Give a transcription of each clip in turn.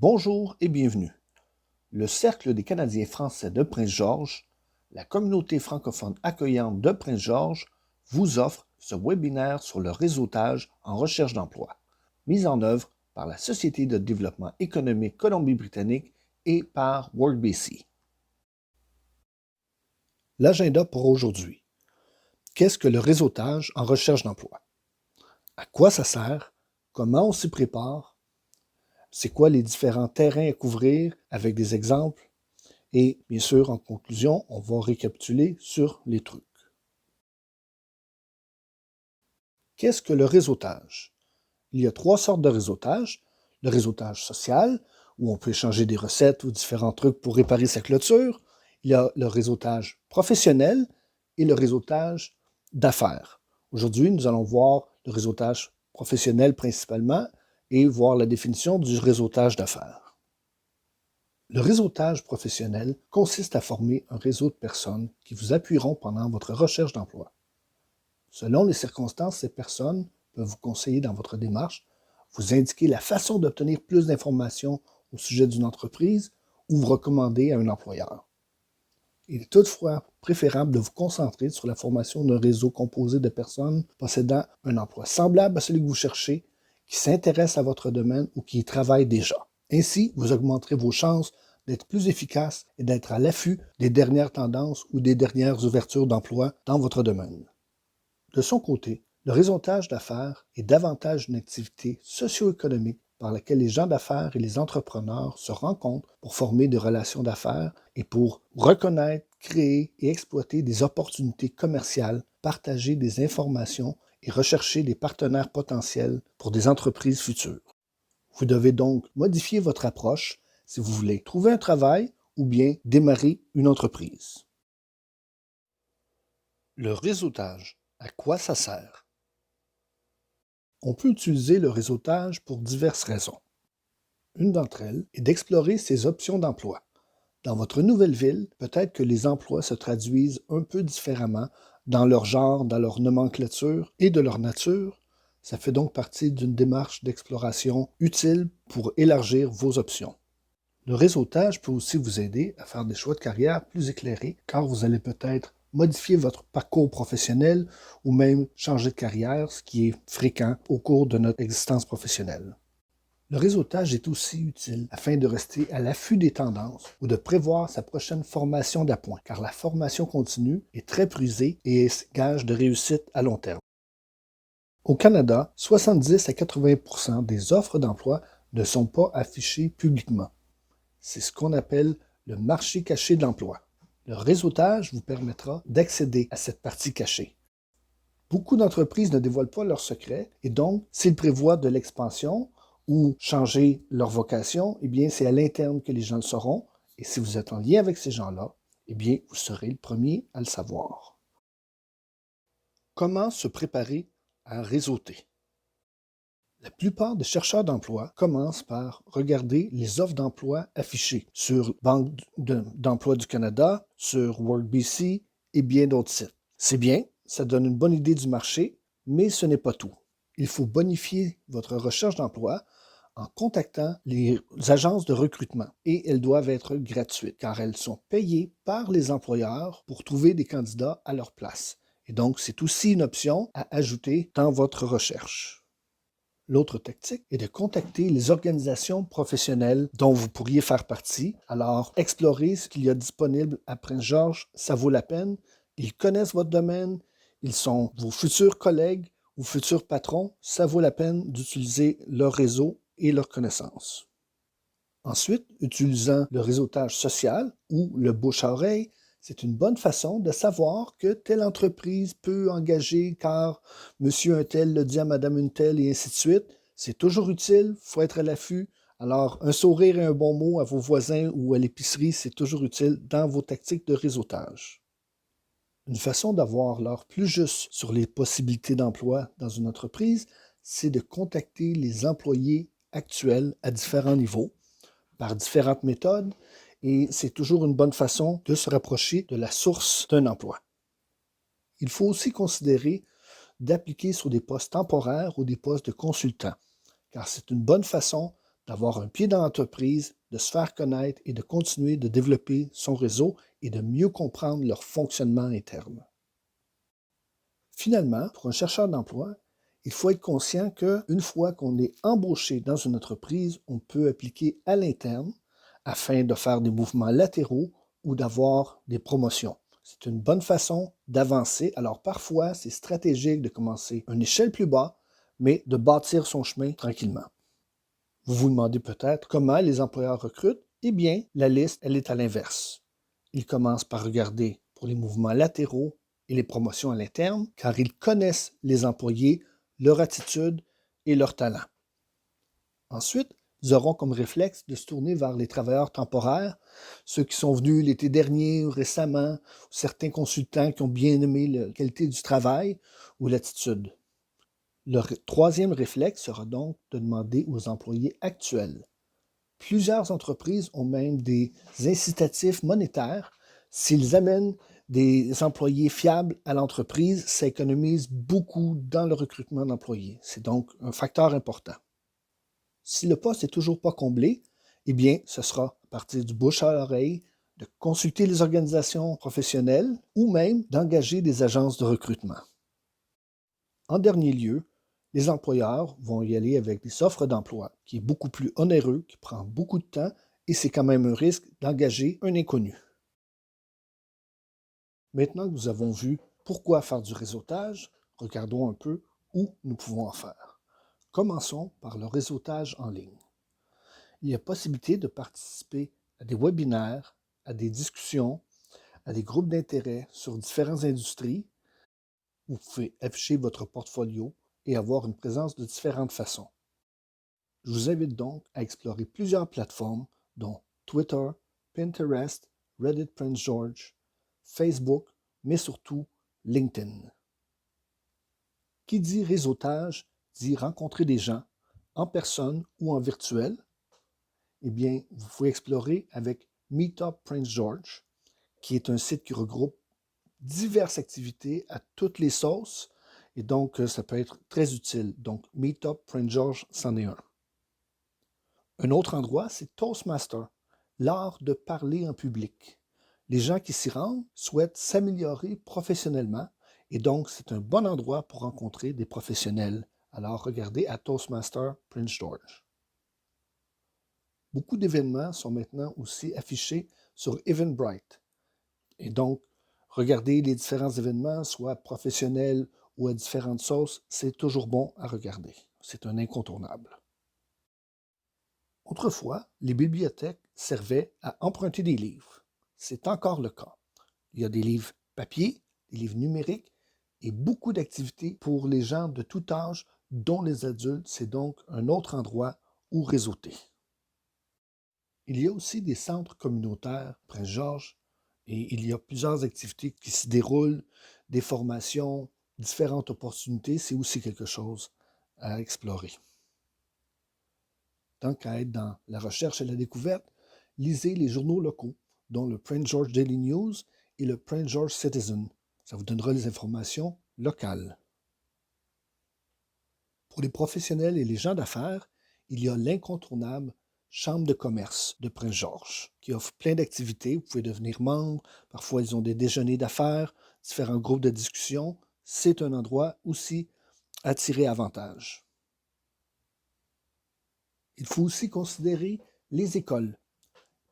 Bonjour et bienvenue. Le Cercle des Canadiens français de Prince-Georges, la communauté francophone accueillante de Prince-Georges, vous offre ce webinaire sur le réseautage en recherche d'emploi, mis en œuvre par la Société de développement économique Colombie-Britannique et par WorkBC. L'agenda pour aujourd'hui. Qu'est-ce que le réseautage en recherche d'emploi? À quoi ça sert? Comment on s'y prépare? C'est quoi les différents terrains à couvrir avec des exemples? Et bien sûr, en conclusion, on va récapituler sur les trucs. Qu'est-ce que le réseautage? Il y a 3 sortes de réseautage. Le réseautage social, où on peut échanger des recettes ou différents trucs pour réparer sa clôture. Il y a le réseautage professionnel et le réseautage d'affaires. Aujourd'hui, nous allons voir le réseautage professionnel principalement et voir la définition du réseautage d'affaires. Le réseautage professionnel consiste à former un réseau de personnes qui vous appuieront pendant votre recherche d'emploi. Selon les circonstances, ces personnes peuvent vous conseiller dans votre démarche, vous indiquer la façon d'obtenir plus d'informations au sujet d'une entreprise ou vous recommander à un employeur. Il est toutefois préférable de vous concentrer sur la formation d'un réseau composé de personnes possédant un emploi semblable à celui que vous cherchez, qui s'intéressent à votre domaine ou qui y travaillent déjà. Ainsi, vous augmenterez vos chances d'être plus efficace et d'être à l'affût des dernières tendances ou des dernières ouvertures d'emploi dans votre domaine. De son côté, le réseautage d'affaires est davantage une activité socio-économique par laquelle les gens d'affaires et les entrepreneurs se rencontrent pour former des relations d'affaires et pour reconnaître, créer et exploiter des opportunités commerciales, partager des informations et rechercher des partenaires potentiels pour des entreprises futures. Vous devez donc modifier votre approche si vous voulez trouver un travail ou bien démarrer une entreprise. Le réseautage, à quoi ça sert? On peut utiliser le réseautage pour diverses raisons. Une d'entre elles est d'explorer ses options d'emploi. Dans votre nouvelle ville, peut-être que les emplois se traduisent un peu différemment dans leur genre, dans leur nomenclature et de leur nature. Ça fait donc partie d'une démarche d'exploration utile pour élargir vos options. Le réseautage peut aussi vous aider à faire des choix de carrière plus éclairés, car vous allez peut-être modifier votre parcours professionnel ou même changer de carrière, ce qui est fréquent au cours de notre existence professionnelle. Le réseautage est aussi utile afin de rester à l'affût des tendances ou de prévoir sa prochaine formation d'appoint, car la formation continue est très prisée et est gage de réussite à long terme. Au Canada, 70 à 80% des offres d'emploi ne sont pas affichées publiquement. C'est ce qu'on appelle le marché caché de l'emploi. Le réseautage vous permettra d'accéder à cette partie cachée. Beaucoup d'entreprises ne dévoilent pas leurs secrets et donc, s'ils prévoient de l'expansion ou changer leur vocation, eh bien, c'est à l'interne que les gens le sauront. Et si vous êtes en lien avec ces gens-là, eh bien, vous serez le premier à le savoir. Comment se préparer à réseauter? La plupart des chercheurs d'emploi commencent par regarder les offres d'emploi affichées sur Banque d'emploi du Canada, sur WorkBC et bien d'autres sites. C'est bien, ça donne une bonne idée du marché, mais ce n'est pas tout. Il faut bonifier votre recherche d'emploi en contactant les agences de recrutement et elles doivent être gratuites car elles sont payées par les employeurs pour trouver des candidats à leur place. Et donc, c'est aussi une option à ajouter dans votre recherche. L'autre tactique est de contacter les organisations professionnelles dont vous pourriez faire partie. Alors, explorez ce qu'il y a disponible à Prince-Georges, ça vaut la peine. Ils connaissent votre domaine, ils sont vos futurs collègues ou futurs patrons, ça vaut la peine d'utiliser leur réseau et leurs connaissances. Ensuite, utilisant le réseautage social ou le bouche à oreille, c'est une bonne façon de savoir que telle entreprise peut engager car monsieur un tel le dit à madame une telle et ainsi de suite. C'est toujours utile, il faut être à l'affût. Alors, un sourire et un bon mot à vos voisins ou à l'épicerie, c'est toujours utile dans vos tactiques de réseautage. Une façon d'avoir l'heure plus juste sur les possibilités d'emploi dans une entreprise, c'est de contacter les employés actuels à différents niveaux par différentes méthodes et c'est toujours une bonne façon de se rapprocher de la source d'un emploi. Il faut aussi considérer d'appliquer sur des postes temporaires ou des postes de consultants, car c'est une bonne façon d'avoir un pied dans l'entreprise, de se faire connaître et de continuer de développer son réseau et de mieux comprendre leur fonctionnement interne. Finalement, pour un chercheur d'emploi, il faut être conscient qu'une fois qu'on est embauché dans une entreprise, on peut appliquer à l'interne afin de faire des mouvements latéraux ou d'avoir des promotions. C'est une bonne façon d'avancer. Alors parfois, c'est stratégique de commencer à une échelle plus bas, mais de bâtir son chemin tranquillement. Vous vous demandez peut-être comment les employeurs recrutent. Eh bien, la liste, elle est à l'inverse. Ils commencent par regarder pour les mouvements latéraux et les promotions à l'interne, car ils connaissent les employés, leur attitude et leur talent. Ensuite, ils auront comme réflexe de se tourner vers les travailleurs temporaires, ceux qui sont venus l'été dernier ou récemment, ou certains consultants qui ont bien aimé la qualité du travail ou l'attitude. Le troisième réflexe sera donc de demander aux employés actuels. Plusieurs entreprises ont même des incitatifs monétaires. S'ils amènent des employés fiables à l'entreprise, ça économise beaucoup dans le recrutement d'employés. C'est donc un facteur important. Si le poste n'est toujours pas comblé, eh bien, ce sera à partir du bouche à l'oreille, de consulter les organisations professionnelles ou même d'engager des agences de recrutement. En dernier lieu, les employeurs vont y aller avec des offres d'emploi qui est beaucoup plus onéreux, qui prend beaucoup de temps et c'est quand même un risque d'engager un inconnu. Maintenant que nous avons vu pourquoi faire du réseautage, regardons un peu où nous pouvons en faire. Commençons par le réseautage en ligne. Il y a possibilité de participer à des webinaires, à des discussions, à des groupes d'intérêt sur différentes industries. Vous pouvez afficher votre portfolio et avoir une présence de différentes façons. Je vous invite donc à explorer plusieurs plateformes, dont Twitter, Pinterest, Reddit Prince George, Facebook, mais surtout LinkedIn. Qui dit réseautage dit rencontrer des gens, en personne ou en virtuel. Eh bien, vous pouvez explorer avec Meetup Prince George, qui est un site qui regroupe diverses activités à toutes les sauces, et donc ça peut être très utile. Donc, Meetup Prince George, c'en est un. Un autre endroit, c'est Toastmaster, l'art de parler en public. Les gens qui s'y rendent souhaitent s'améliorer professionnellement et donc c'est un bon endroit pour rencontrer des professionnels. Alors regardez à Toastmaster Prince George. Beaucoup d'événements sont maintenant aussi affichés sur Eventbrite. Et donc, regarder les différents événements, soit professionnels ou à différentes sauces, c'est toujours bon à regarder. C'est un incontournable. Autrefois, les bibliothèques servaient à emprunter des livres. C'est encore le cas. Il y a des livres papier, des livres numériques et beaucoup d'activités pour les gens de tout âge, dont les adultes. C'est donc un autre endroit où réseauter. Il y a aussi des centres communautaires, Prince George, et il y a plusieurs activités qui se déroulent, des formations, différentes opportunités. C'est aussi quelque chose à explorer. Tant qu'à être dans la recherche et la découverte, lisez les journaux locaux, dont le Prince George Daily News et le Prince George Citizen. Ça vous donnera les informations locales. Pour les professionnels et les gens d'affaires, il y a l'incontournable Chambre de commerce de Prince George, qui offre plein d'activités. Vous pouvez devenir membre. Parfois, ils ont des déjeuners d'affaires, différents groupes de discussion. C'est un endroit aussi à tirer avantage. Il faut aussi considérer les écoles.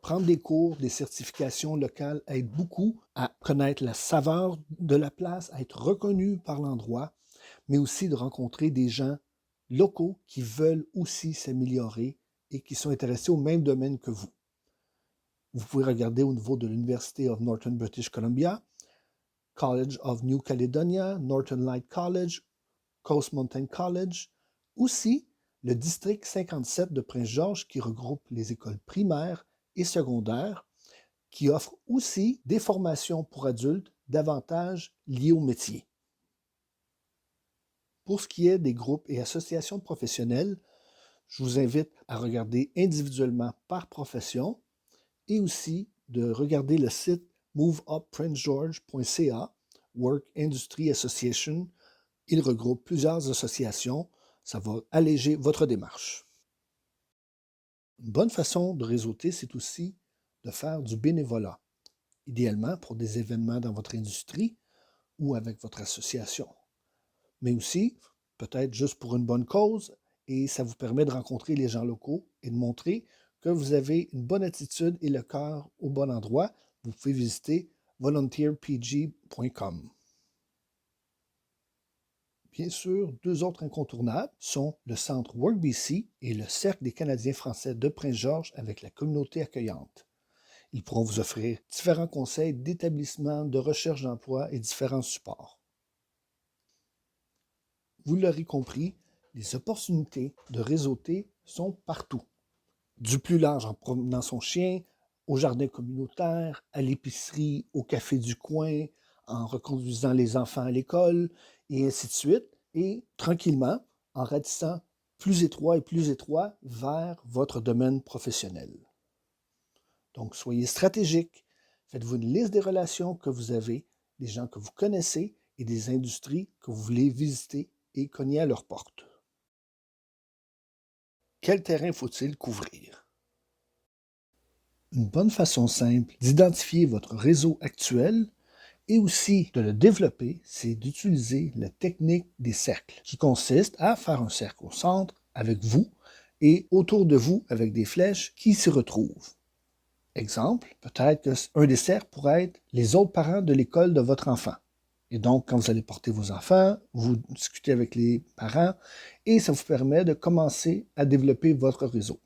Prendre des cours, des certifications locales aide beaucoup à connaître la saveur de la place, à être reconnu par l'endroit, mais aussi de rencontrer des gens locaux qui veulent aussi s'améliorer et qui sont intéressés au même domaine que vous. Vous pouvez regarder au niveau de l'University of Northern British Columbia, College of New Caledonia, Northern Light College, Coast Mountain College, aussi le district 57 de Prince George qui regroupe les écoles primaires et secondaires, qui offre aussi des formations pour adultes davantage liées au métier. Pour ce qui est des groupes et associations professionnelles, je vous invite à regarder individuellement par profession et aussi de regarder le site moveupprincgeorge.ca, Work Industry Association. Il regroupe plusieurs associations. Ça va alléger votre démarche. Une bonne façon de réseauter, c'est aussi de faire du bénévolat, idéalement pour des événements dans votre industrie ou avec votre association. Mais aussi, peut-être juste pour une bonne cause, et ça vous permet de rencontrer les gens locaux et de montrer que vous avez une bonne attitude et le cœur au bon endroit. Vous pouvez visiter volunteerpg.com. Bien sûr, deux autres incontournables sont le Centre WorkBC et le Cercle des Canadiens français de Prince-Georges avec la communauté accueillante. Ils pourront vous offrir différents conseils d'établissement, de recherche d'emploi et différents supports. Vous l'aurez compris, les opportunités de réseauter sont partout. Du plus large en promenant son chien, au jardin communautaire, à l'épicerie, au café du coin, en reconduisant les enfants à l'école, et ainsi de suite, et tranquillement, en ratissant plus étroit et plus étroit vers votre domaine professionnel. Donc, soyez stratégique. Faites-vous une liste des relations que vous avez, des gens que vous connaissez et des industries que vous voulez visiter et cogner à leur porte. Quel terrain faut-il couvrir? Une bonne façon simple d'identifier votre réseau actuel et aussi de le développer, c'est d'utiliser la technique des cercles, qui consiste à faire un cercle au centre avec vous et autour de vous avec des flèches qui s'y retrouvent. Exemple, peut-être qu'un des cercles pourrait être les autres parents de l'école de votre enfant. Et donc, quand vous allez porter vos enfants, vous discutez avec les parents et ça vous permet de commencer à développer votre réseau.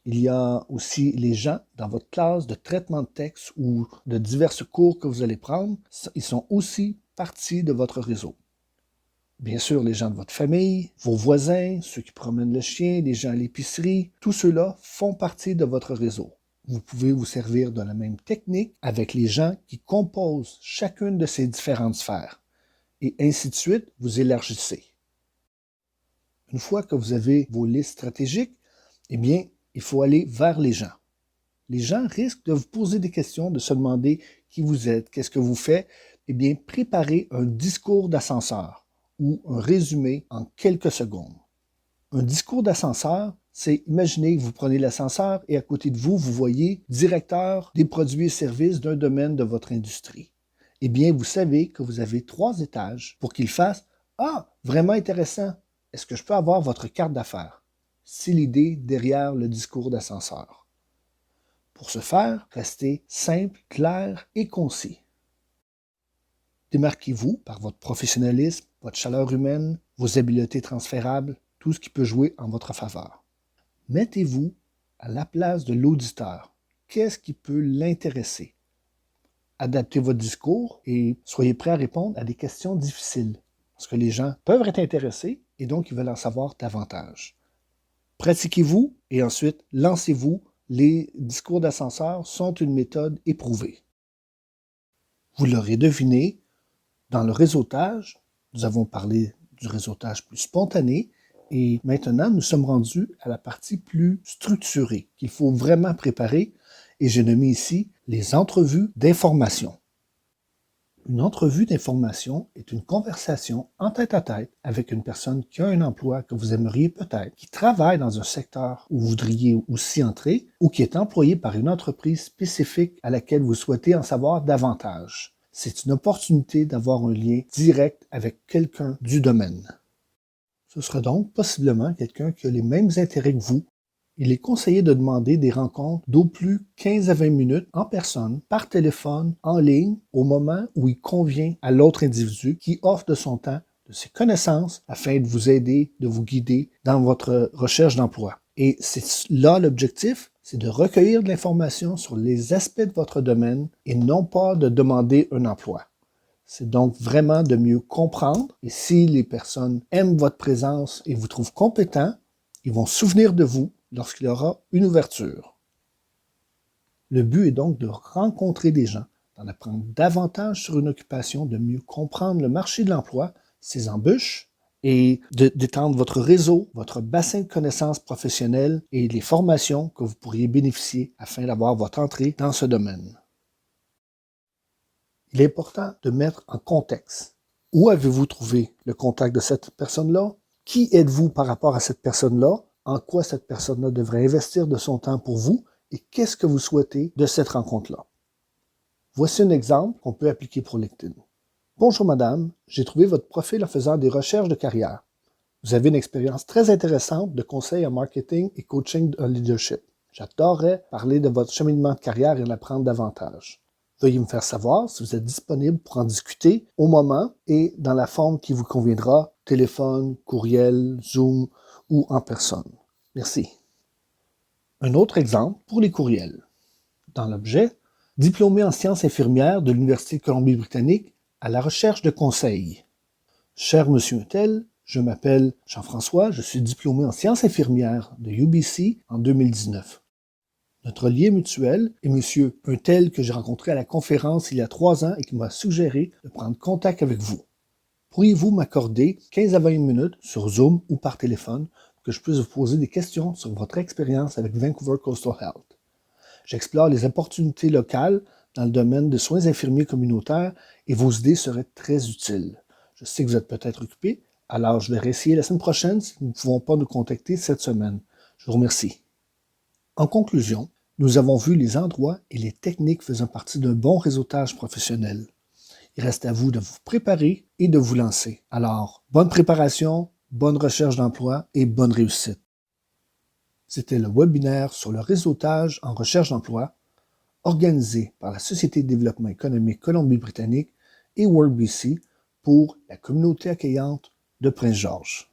Il y a aussi les gens dans votre classe de traitement de texte ou de divers cours que vous allez prendre. Ils sont aussi partie de votre réseau. Bien sûr, les gens de votre famille, vos voisins, ceux qui promènent le chien, les gens à l'épicerie, tous ceux-là font partie de votre réseau. Vous pouvez vous servir de la même technique avec les gens qui composent chacune de ces différentes sphères. Et ainsi de suite, vous élargissez. Une fois que vous avez vos listes stratégiques, eh bien, il faut aller vers les gens. Les gens risquent de vous poser des questions, de se demander qui vous êtes, qu'est-ce que vous faites. Eh bien, préparez un discours d'ascenseur ou un résumé en quelques secondes. Un discours d'ascenseur, c'est imaginez que vous prenez l'ascenseur et à côté de vous, vous voyez directeur des produits et services d'un domaine de votre industrie. Eh bien, vous savez que vous avez 3 étages pour qu'il fasse « Ah, vraiment intéressant, est-ce que je peux avoir votre carte d'affaires? » C'est l'idée derrière le discours d'ascenseur. Pour ce faire, restez simple, clair et concis. Démarquez-vous par votre professionnalisme, votre chaleur humaine, vos habiletés transférables, tout ce qui peut jouer en votre faveur. Mettez-vous à la place de l'auditeur. Qu'est-ce qui peut l'intéresser? Adaptez votre discours et soyez prêt à répondre à des questions difficiles. Parce que les gens peuvent être intéressés et donc ils veulent en savoir davantage. Pratiquez-vous et ensuite lancez-vous. Les discours d'ascenseur sont une méthode éprouvée. Vous l'aurez deviné, dans le réseautage, nous avons parlé du réseautage plus spontané et maintenant nous sommes rendus à la partie plus structurée qu'il faut vraiment préparer et j'ai nommé ici les entrevues d'information. Une entrevue d'information est une conversation en tête-à-tête avec une personne qui a un emploi que vous aimeriez peut-être, qui travaille dans un secteur où vous voudriez aussi entrer ou qui est employé par une entreprise spécifique à laquelle vous souhaitez en savoir davantage. C'est une opportunité d'avoir un lien direct avec quelqu'un du domaine. Ce sera donc possiblement quelqu'un qui a les mêmes intérêts que vous. Il est conseillé de demander des rencontres d'au plus 15 à 20 minutes en personne, par téléphone, en ligne, au moment où il convient à l'autre individu qui offre de son temps, de ses connaissances, afin de vous aider, de vous guider dans votre recherche d'emploi. Et c'est là l'objectif, c'est de recueillir de l'information sur les aspects de votre domaine et non pas de demander un emploi. C'est donc vraiment de mieux comprendre et si les personnes aiment votre présence et vous trouvent compétent, ils vont se souvenir de vous lorsqu'il y aura une ouverture. Le but est donc de rencontrer des gens, d'en apprendre davantage sur une occupation, de mieux comprendre le marché de l'emploi, ses embûches, et d'étendre votre réseau, votre bassin de connaissances professionnelles et les formations que vous pourriez bénéficier afin d'avoir votre entrée dans ce domaine. Il est important de mettre en contexte. Où avez-vous trouvé le contact de cette personne-là? Qui êtes-vous par rapport à cette personne-là? en quoi cette personne-là devrait investir de son temps pour vous et qu'est-ce que vous souhaitez de cette rencontre-là. Voici un exemple qu'on peut appliquer pour LinkedIn. Bonjour madame, j'ai trouvé votre profil en faisant des recherches de carrière. Vous avez une expérience très intéressante de conseil en marketing et coaching de leadership. J'adorerais parler de votre cheminement de carrière et en apprendre davantage. Veuillez me faire savoir si vous êtes disponible pour en discuter au moment et dans la forme qui vous conviendra, téléphone, courriel, Zoom ou en personne. Merci. Un autre exemple pour les courriels. Dans l'objet, diplômé en sciences infirmières de l'Université de Colombie-Britannique à la recherche de conseils. Cher monsieur Untel, je m'appelle Jean-François, je suis diplômé en sciences infirmières de UBC en 2019. Notre lien mutuel est monsieur Untel que j'ai rencontré à la conférence il y a 3 ans et qui m'a suggéré de prendre contact avec vous. Pourriez-vous m'accorder 15 à 20 minutes sur Zoom ou par téléphone pour que je puisse vous poser des questions sur votre expérience avec Vancouver Coastal Health? J'explore les opportunités locales dans le domaine des soins infirmiers communautaires et vos idées seraient très utiles. Je sais que vous êtes peut-être occupé, alors je vais réessayer la semaine prochaine si nous ne pouvons pas nous contacter cette semaine. Je vous remercie. En conclusion, nous avons vu les endroits et les techniques faisant partie d'un bon réseautage professionnel. Il reste à vous de vous préparer et de vous lancer. Alors, bonne préparation, bonne recherche d'emploi et bonne réussite. C'était le webinaire sur le réseautage en recherche d'emploi organisé par la Société de développement économique Colombie-Britannique et WorldBC pour la communauté accueillante de Prince-Georges.